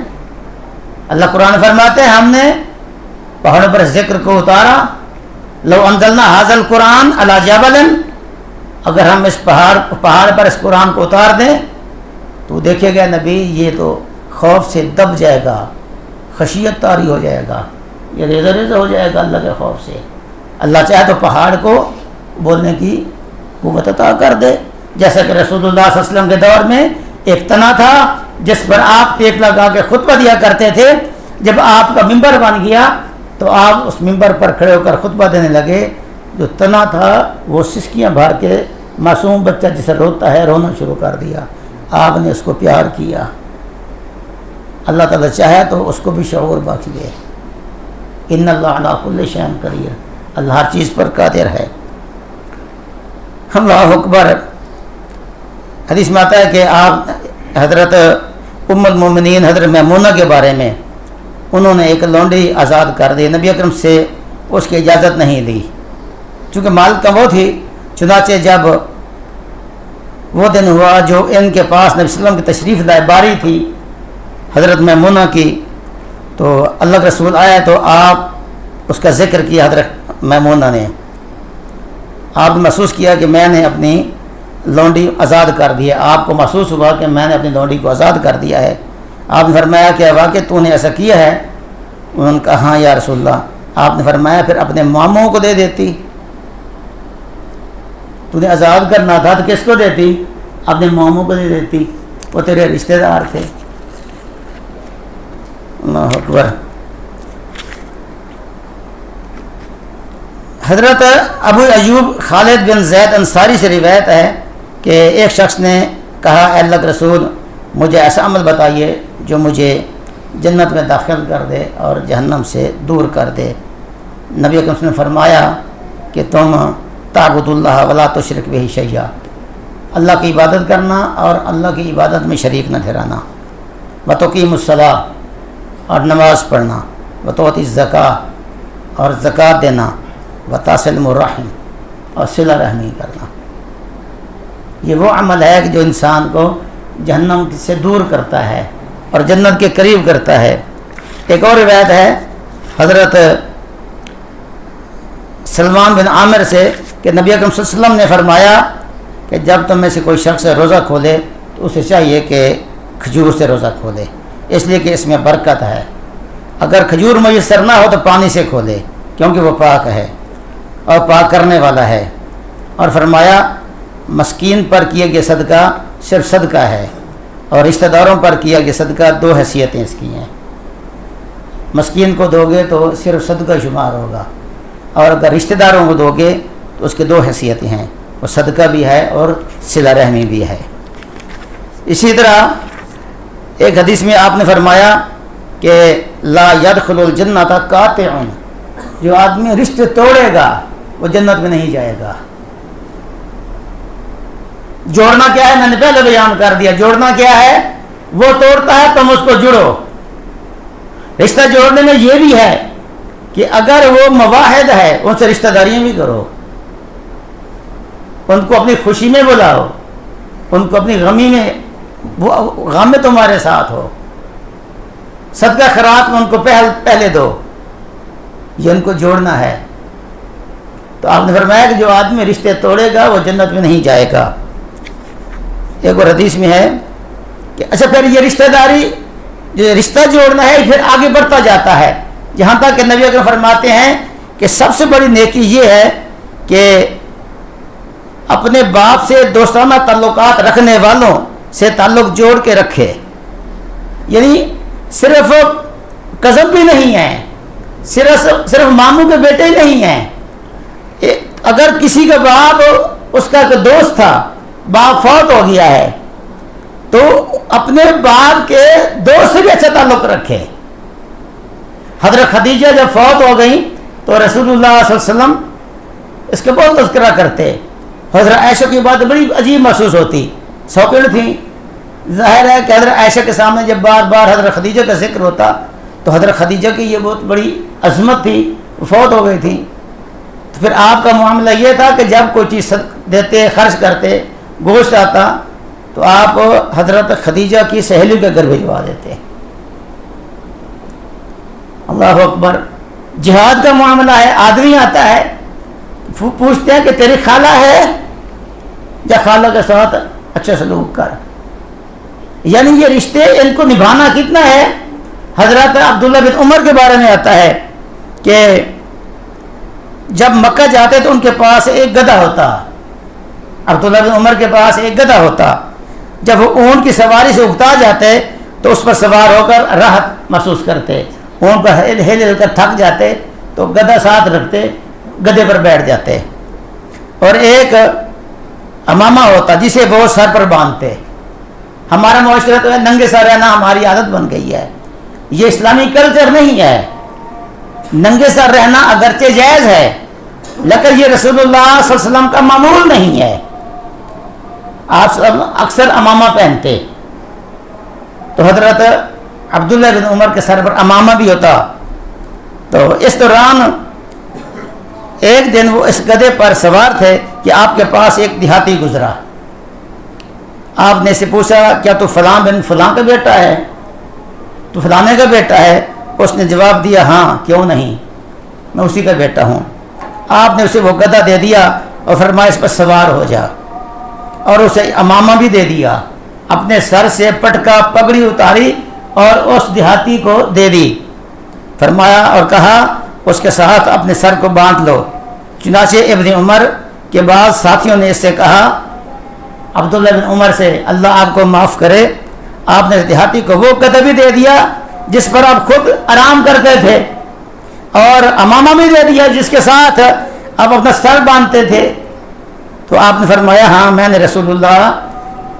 [SPEAKER 1] اللہ قرآن فرماتے ہیں ہم نے پہاڑوں پر ذکر کو اتارا، لو انزلنا ھذا القرآن علی جبل، اگر ہم اس پہاڑ پر اس قرآن کو اتار دیں تو دیکھے گا نبی یہ تو خوف سے دب جائے گا، خشیت طاری ہو جائے گا، یہ ریزہ ریزہ ہو جائے گا اللہ کے خوف سے۔ اللہ چاہے تو پہاڑ کو بولنے کی قوت عطا کر دے، جیسا کہ رسول اللہ صلی اللہ علیہ وسلم کے دور میں ایک تنا تھا جس پر آپ ٹیک لگا کے خطبہ دیا کرتے تھے۔ جب آپ کا ممبر بن گیا تو آپ اس ممبر پر کھڑے ہو کر خطبہ دینے لگے۔ جو تنا تھا وہ سسکیاں بھر کے معصوم بچہ جسے روتا ہے رونا شروع کر دیا، آپ نے اس کو پیار کیا۔ اللہ تعالیٰ چاہے تو اس کو بھی شعور بخش دے۔ ان اللہ علی کل شیء قدیر، اللہ ہر چیز پر قادر ہے۔ اللہ اکبر۔ حدیث میں آتا ہے کہ آپ حضرت ام المومنین حضرت میمونہ کے بارے میں، انہوں نے ایک لونڈی آزاد کر دی، نبی اکرم سے اس کی اجازت نہیں دی، چونکہ مال کا وہ تھی۔ چنانچہ جب وہ دن ہوا جو ان کے پاس نبی صلی اللہ علیہ وسلم کی تشریف لائے باری تھی حضرت میمونہ کی، تو اللہ کے رسول آئے تو آپ اس کا ذکر کیا حضرت میمونہ نے۔ آپ نے محسوس کیا کہ میں نے اپنی لونڈی آزاد کر دی ہے، آپ کو محسوس ہوا کہ میں نے اپنی لونڈی کو آزاد کر دیا ہے۔ آپ نے فرمایا کہ واقعی تو نے ایسا کیا ہے؟ انہوں نے کہا ہاں یا رسول اللہ۔ آپ نے فرمایا پھر اپنے ماموں کو دے دیتی، تو نے آزاد کرنا تھا تو کس کو دیتی؟ اپنے ماموں کو دے دیتی، وہ تیرے رشتہ دار تھے۔ اللہ اکبر۔ حضرت ابو ایوب خالد بن زید انصاری سے روایت ہے کہ ایک شخص نے کہا اے اللہ کے رسول مجھے ایسا عمل بتائیے جو مجھے جنت میں داخل کر دے اور جہنم سے دور کر دے۔ نبی اکرم صلی اللہ علیہ وسلم نے فرمایا کہ تم تعبد اللہ ولا تشرک بہ شیئا، اللہ کی عبادت کرنا اور اللہ کی عبادت میں شریک نہ ٹھہرانا، وتقیم الصلاۃ اور نماز پڑھنا، وتؤتی الزکاۃ اور زکوٰۃ دینا، وتصل الرحم اور صلہ رحمی کرنا۔ یہ وہ عمل ہے کہ جو انسان کو جہنم سے دور کرتا ہے اور جنت کے قریب کرتا ہے۔ ایک اور روایت ہے حضرت سلمان بن عامر سے کہ نبی اکرم صلی اللہ علیہ وسلم نے فرمایا کہ جب تم میں سے کوئی شخص روزہ کھولے تو اسے چاہیے کہ کھجور سے روزہ کھولے، اس لیے کہ اس میں برکت ہے۔ اگر کھجور میسر نہ ہو تو پانی سے کھولے کیونکہ وہ پاک ہے اور پاک کرنے والا ہے۔ اور فرمایا مسکین پر کیا گیا صدقہ صرف صدقہ ہے اور رشتہ داروں پر کیا گیا صدقہ دو حیثیتیں اس کی ہیں۔ مسکین کو دو گے تو صرف صدقہ شمار ہوگا، اور اگر رشتہ داروں کو دو گے تو اس کے دو حیثیتیں ہیں، وہ صدقہ بھی ہے اور صلہ رحمی بھی ہے۔ اسی طرح ایک حدیث میں آپ نے فرمایا کہ لا يدخل الجنۃ قاطع، جو آدمی رشتے توڑے گا وہ جنت میں نہیں جائے گا۔ جوڑنا کیا ہے میں نے پہلے بیان کر دیا، جوڑنا کیا ہے، وہ توڑتا ہے تم اس کو جڑو۔ رشتہ جوڑنے میں یہ بھی ہے کہ اگر وہ مواحد ہے ان سے رشتہ داریاں بھی کرو، ان کو اپنی خوشی میں بلاؤ، ان کو اپنی غمی میں، وہ غم میں تمہارے ساتھ ہو، صدقہ خیرات میں ان کو پہلے دو، یہ ان کو جوڑنا ہے۔ تو آپ نے فرمایا کہ جو آدمی رشتے توڑے گا وہ جنت میں نہیں جائے گا۔ ایک اور حدیث میں ہے کہ اچھا پھر یہ رشتہ داری جو رشتہ جوڑنا ہے پھر آگے بڑھتا جاتا ہے، جہاں تک کہ نبی اکرم فرماتے ہیں کہ سب سے بڑی نیکی یہ ہے کہ اپنے باپ سے دوستانہ تعلقات رکھنے والوں سے تعلق جوڑ کے رکھے، یعنی صرف کزن بھی نہیں ہیں، صرف ماموں کے بیٹے ہی نہیں ہیں۔ اگر کسی کا باپ اس کا دوست تھا، باپ فوت ہو گیا ہے، تو اپنے باپ کے دوست سے بھی اچھا تعلق رکھے۔ حضرت خدیجہ جب فوت ہو گئی تو رسول اللہ صلی اللہ علیہ وسلم اس کے بہت تذکرہ کرتے۔ حضرت عائشہ کی بات بڑی عجیب محسوس ہوتی، سوکڑ تھیں، ظاہر ہے کہ حضرت عائشہ کے سامنے جب بار بار حضرت خدیجہ کا ذکر ہوتا تو حضرت خدیجہ کی یہ بہت بڑی عظمت تھی، فوت ہو گئی تھی۔ تو پھر آپ کا معاملہ یہ تھا کہ جب کوئی چیز دیتے، خرچ کرتے، گوشت آتا تو آپ حضرت خدیجہ کی سہیلی کے گھر بھجوا دیتے۔ اللہ اکبر۔ جہاد کا معاملہ ہے، آدمی آتا ہے پوچھتے ہیں کہ تیری خالہ ہے، یا خالہ کے ساتھ اچھا سلوک کر، یعنی یہ رشتے ان کو نبھانا کتنا ہے۔ حضرت عبداللہ بن عمر کے بارے میں آتا ہے کہ جب مکہ جاتے تو ان کے پاس ایک گدھا ہوتا، عبداللہ بن عمر کے پاس ایک گدھا ہوتا، جب وہ اونٹ کی سواری سے اکتا جاتے تو اس پر سوار ہو کر راحت محسوس کرتے، اونٹ پر ہل ہل کر تھک جاتے تو گدھا ساتھ رکھتے، گدھے پر بیٹھ جاتے، اور ایک امامہ ہوتا جسے وہ سر پر باندھتے۔ ہمارا معاشرہ تو ہے ننگے سر رہنا ہماری عادت بن گئی ہے، یہ اسلامی کلچر نہیں ہے۔ ننگے سر رہنا اگرچہ جائز ہے لیکن یہ رسول اللہ صلی اللہ علیہ وسلم کا معمول نہیں ہے۔ آپ سب اکثر امامہ پہنتے، تو حضرت عبداللہ بن عمر کے سر پر امامہ بھی ہوتا۔ تو اس دوران ایک دن وہ اس گدھے پر سوار تھے کہ آپ کے پاس ایک دیہاتی گزرا۔ آپ نے اسے پوچھا کیا تو فلاں بن فلاں کا بیٹا ہے، تو فلانے کا بیٹا ہے؟ اس نے جواب دیا ہاں کیوں نہیں، میں اسی کا بیٹا ہوں۔ آپ نے اسے وہ گدھا دے دیا اور فرمایا اس پر سوار ہو جا، اور اسے امامہ بھی دے دیا، اپنے سر سے پٹکا پگڑی اتاری اور اس دیہاتی کو دے دی، فرمایا اور کہا اس کے ساتھ اپنے سر کو باندھ لو۔ چنانچہ ابن عمر کے بعد ساتھیوں نے اس سے کہا، عبداللہ بن عمر سے، اللہ آپ کو معاف کرے، آپ نے دیہاتی کو وہ گدھا بھی دے دیا جس پر آپ خود آرام کرتے تھے، اور امامہ بھی دے دیا جس کے ساتھ اب اپنا سر باندھتے تھے، تو آپ نے فرمایا ہاں میں نے رسول اللہ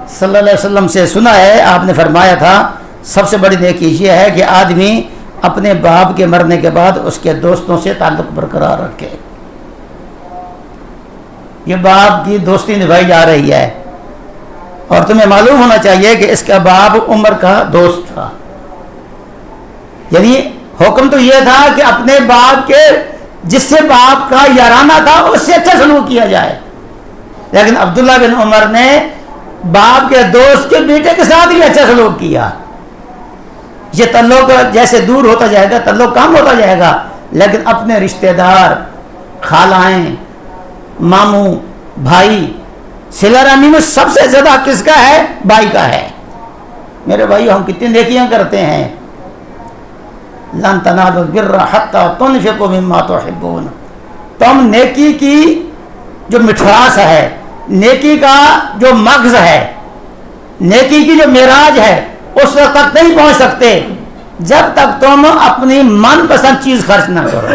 [SPEAKER 1] صلی اللہ علیہ وسلم سے سنا ہے، آپ نے فرمایا تھا سب سے بڑی نیکی یہ ہے کہ آدمی اپنے باپ کے مرنے کے بعد اس کے دوستوں سے تعلق برقرار رکھے۔ یہ باپ کی دوستی نبھائی جا رہی ہے، اور تمہیں معلوم ہونا چاہیے کہ اس کا باپ عمر کا دوست تھا، یعنی حکم تو یہ تھا کہ اپنے باپ کے جس سے باپ کا یارانہ تھا اس سے اچھا سلوک کیا جائے، لیکن عبداللہ بن عمر نے باپ کے دوست کے بیٹے کے ساتھ بھی اچھا سلوک کیا۔ یہ تعلق جیسے دور ہوتا جائے گا تعلق کم ہوتا جائے گا، لیکن اپنے رشتہ دار، خالائیں، ماموں، بھائی، صلہ رحمی میں سب سے زیادہ کس کا ہے؟ بھائی کا ہے۔ میرے بھائی ہم کتنی نیکیاں کرتے ہیں، لن تنالوا البر حتی تنفقوا مما تحبون، تم نیکی کی جو مٹھاس ہے، نیکی کا جو مغز ہے، نیکی کی جو معراج ہے، اس وقت تک نہیں پہنچ سکتے جب تک تم اپنی من پسند چیز خرچ نہ کرو۔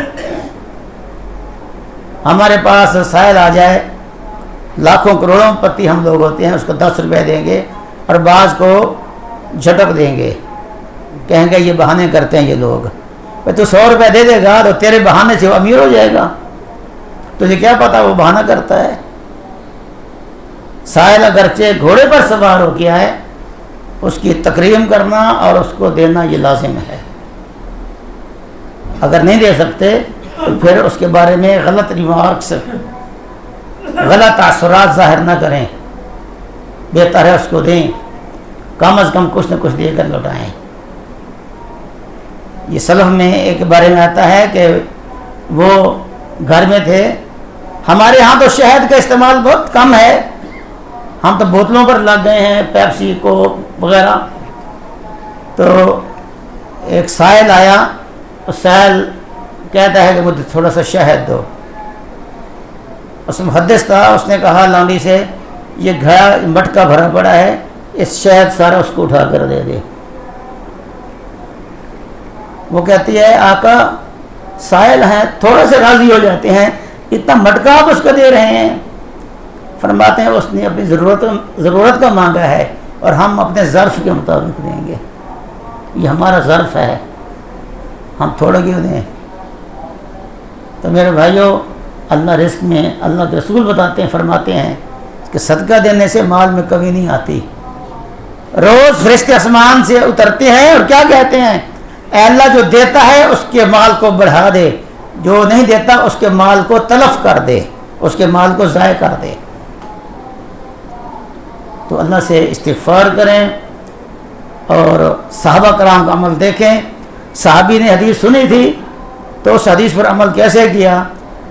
[SPEAKER 1] ہمارے پاس سائل آ جائے، لاکھوں کروڑوں پتی ہم لوگ ہوتے ہیں، اس کو 10 روپے دیں گے اور بعض کو جھٹک دیں گے، کہیں گے یہ بہانے کرتے ہیں یہ لوگ، تو 100 روپے دے دے گا تو تیرے بہانے سے وہ امیر ہو جائے گا، تجھے کیا پتا وہ بہانہ کرتا ہے۔ سائل اگرچہ گھوڑے پر سوار ہو کیا ہے، اس کی تکریم کرنا اور اس کو دینا یہ لازم ہے۔ اگر نہیں دے سکتے تو پھر اس کے بارے میں غلط ریمارکس، غلط تاثرات ظاہر نہ کریں، بہتر ہے اس کو دیں، کم از کم کچھ نہ کچھ دے کر لوٹائیں۔ یہ سلف میں ایک بارے میں آتا ہے کہ وہ گھر میں تھے، ہمارے ہاں تو شہد کا استعمال بہت کم ہے، ہم تو بوتلوں پر لگ گئے ہیں، پیپسی کو وغیرہ، تو ایک سائل آیا، اس سائل کہتا ہے کہ مجھے تھوڑا سا شہد دو، اس محدث تھا، اس نے کہا لانڈی سے یہ گھڑا مٹکا بھرا پڑا ہے، اس شہد سارا اس کو اٹھا کر دے دے۔ وہ کہتی ہے آقا سائل ہیں، تھوڑا سے راضی ہو جاتے ہیں، اتنا مٹکا آپ اس کو دے رہے ہیں؟ فرماتے ہیں اس نے اپنی ضرورت کا مانگا ہے اور ہم اپنے ظرف کے مطابق دیں گے، یہ ہمارا ظرف ہے، ہم تھوڑا کیوں دیں؟ تو میرے بھائیوں، اللہ رزق میں اللہ کے رسول بتاتے ہیں، فرماتے ہیں کہ صدقہ دینے سے مال میں کمی نہیں آتی۔ روز فرشتے آسمان سے اترتے ہیں اور کیا کہتے ہیں؟ اے اللہ جو دیتا ہے اس کے مال کو بڑھا دے، جو نہیں دیتا اس کے مال کو تلف کر دے، اس کے مال کو ضائع کر دے۔ تو اللہ سے استغفار کریں اور صحابہ کرام کا عمل دیکھیں۔ صحابی نے حدیث سنی تھی تو اس حدیث پر عمل کیسے کیا؟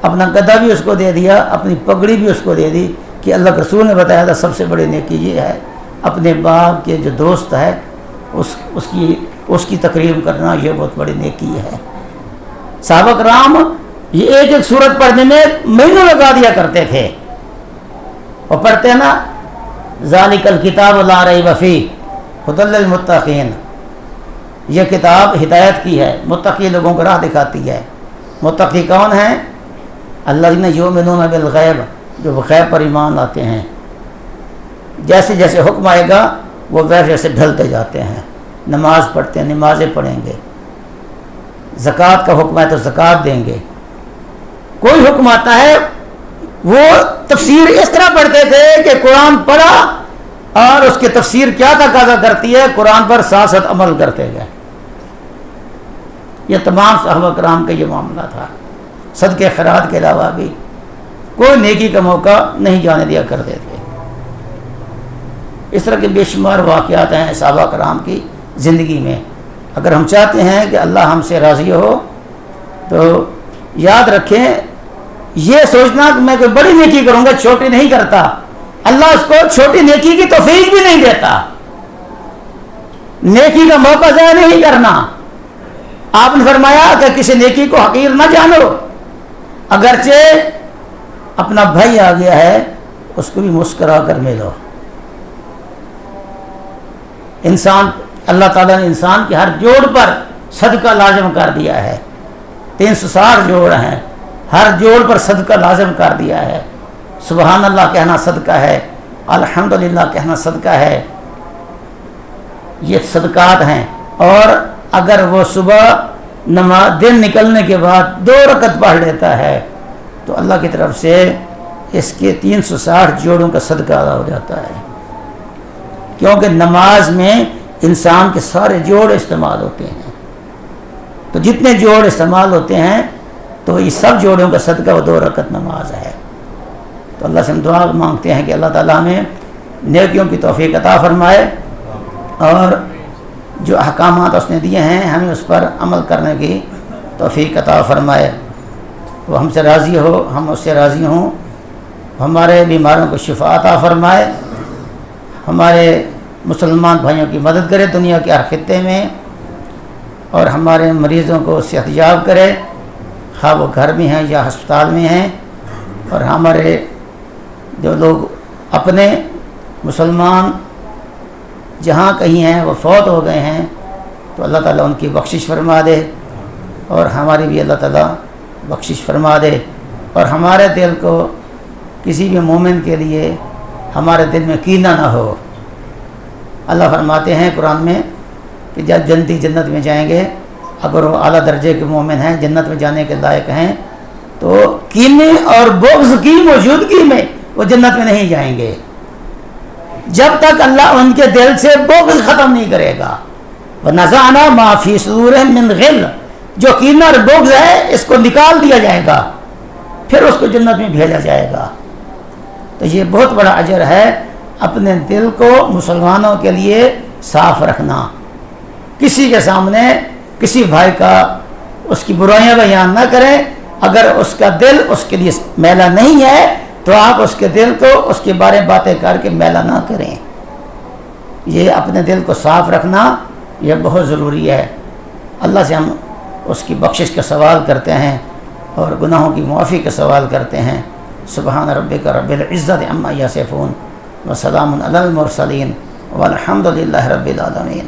[SPEAKER 1] اپنا گدا بھی اس کو دے دیا، اپنی پگڑی بھی اس کو دے دی، کہ اللہ کے رسول نے بتایا تھا سب سے بڑی نیکی یہ ہے اپنے باپ کے جو دوست ہے اس کی تقریب کرنا، یہ بہت بڑی نیکی ہے۔ صحابہ کرام یہ ایک ایک سورت پڑھنے میں مہینوں لگا دیا کرتے تھے، اور پڑھتے ہیں نا ذالک الکتاب لا ریب فیہ ھدی للمتقین، یہ کتاب ہدایت کی ہے، متقی لوگوں کو راہ دکھاتی ہے۔ متقی کون ہیں؟ الذین یؤمنون بالغیب، جو غیب پر ایمان لاتے ہیں، جیسے جیسے حکم آئے گا وہ ویسے ویسے ڈھلتے جاتے ہیں، نماز پڑھتے ہیں، نمازیں پڑھیں گے، زکوٰۃ کا حکم ہے تو زکوٰۃ دیں گے، کوئی حکم آتا ہے وہ تفسیر اس طرح پڑھتے تھے کہ قرآن پڑھا اور اس کی تفسیر کیا تقاضا کرتی ہے، قرآن پر ساتھ ساتھ عمل کرتے گئے۔ یہ تمام صحابہ کرام کا یہ معاملہ تھا، صدقے خیرات کے علاوہ بھی کوئی نیکی کا موقع نہیں جانے دیا کرتے تھے۔ اس طرح کے بے شمار واقعات ہیں صحابہ کرام کی زندگی میں۔ اگر ہم چاہتے ہیں کہ اللہ ہم سے راضی ہو تو یاد رکھیں، یہ سوچنا کہ میں کوئی بڑی نیکی کروں گا، چھوٹی نہیں کرتا، اللہ اس کو چھوٹی نیکی کی توفیق بھی نہیں دیتا۔ نیکی کا موقع ضائع نہیں کرنا۔ آپ نے فرمایا کہ کسی نیکی کو حقیر نہ جانو، اگرچہ اپنا بھائی آ گیا ہے اس کو بھی مسکرا کر ملو۔ انسان، اللہ تعالیٰ نے انسان کے ہر جوڑ پر صدقہ لازم کر دیا ہے، 360 جوڑ ہیں، ہر جوڑ پر صدقہ لازم کر دیا ہے. سبحان اللہ کہنا صدقہ ہے, الحمدللہ کہنا صدقہ ہے, یہ صدقات ہیں. اور اگر وہ صبح نماز دن نکلنے کے بعد 2 رکعت پڑھ لیتا ہے تو اللہ کی طرف سے اس کے 360 جوڑوں کا صدقہ ادا ہو جاتا ہے. کیونکہ نماز میں انسان کے سارے جوڑ استعمال ہوتے ہیں, تو جتنے جوڑ استعمال ہوتے ہیں تو یہ سب جوڑوں کا صدقہ وہ 2 رکعت نماز ہے. تو اللہ سے ہم دعا مانگتے ہیں کہ اللہ تعالیٰ ہمیں نیکیوں کی توفیق عطا فرمائے اور جو احکامات اس نے دیے ہیں ہمیں اس پر عمل کرنے کی توفیق عطا فرمائے. وہ ہم سے راضی ہو, ہم اس سے راضی ہوں. ہمارے بیماروں کو شفا عطا فرمائے, ہمارے مسلمان بھائیوں کی مدد کرے دنیا کے ہر خطے میں, اور ہمارے مریضوں کو صحت یاب کرے, خواہ وہ گھر میں ہیں یا ہسپتال میں ہیں. اور ہمارے جو لوگ اپنے مسلمان جہاں کہیں ہیں وہ فوت ہو گئے ہیں تو اللہ تعالیٰ ان کی بخشش فرما دے, اور ہماری بھی اللہ تعالیٰ بخشش فرما دے. اور ہمارے دل کو کسی بھی مومن کے لیے ہمارے دل میں کینہ نہ ہو. اللہ فرماتے ہیں قرآن میں کہ جب جنتی جنت میں جائیں گے, اگر وہ اعلیٰ درجے کے مومن ہیں, جنت میں جانے کے لائق ہیں, تو کینے اور بغض کی موجودگی میں وہ جنت میں نہیں جائیں گے جب تک اللہ ان کے دل سے بغض ختم نہیں کرے گا. وَنَزَعْنَا مَا فِي صُدُورِهِم مِّن غِلٍّ, جو کینہ اور بغض ہے اس کو نکال دیا جائے گا, پھر اس کو جنت میں بھیجا جائے گا. تو یہ بہت بڑا اجر ہے اپنے دل کو مسلمانوں کے لیے صاف رکھنا, کسی کے سامنے کسی بھائی کا اس کی برائیاں بیان نہ کریں. اگر اس کا دل اس کے لیے میلا نہیں ہے تو آپ اس کے دل کو اس کے بارے میں باتیں کر کے میلا نہ کریں. یہ اپنے دل کو صاف رکھنا یہ بہت ضروری ہے. اللہ سے ہم اس کی بخشش کا سوال کرتے ہیں اور گناہوں کی معافی کا سوال کرتے ہیں. سبحان ربک رب العزت عما یصفون وسلام علی المرسلین والحمد للہ رب العالمین.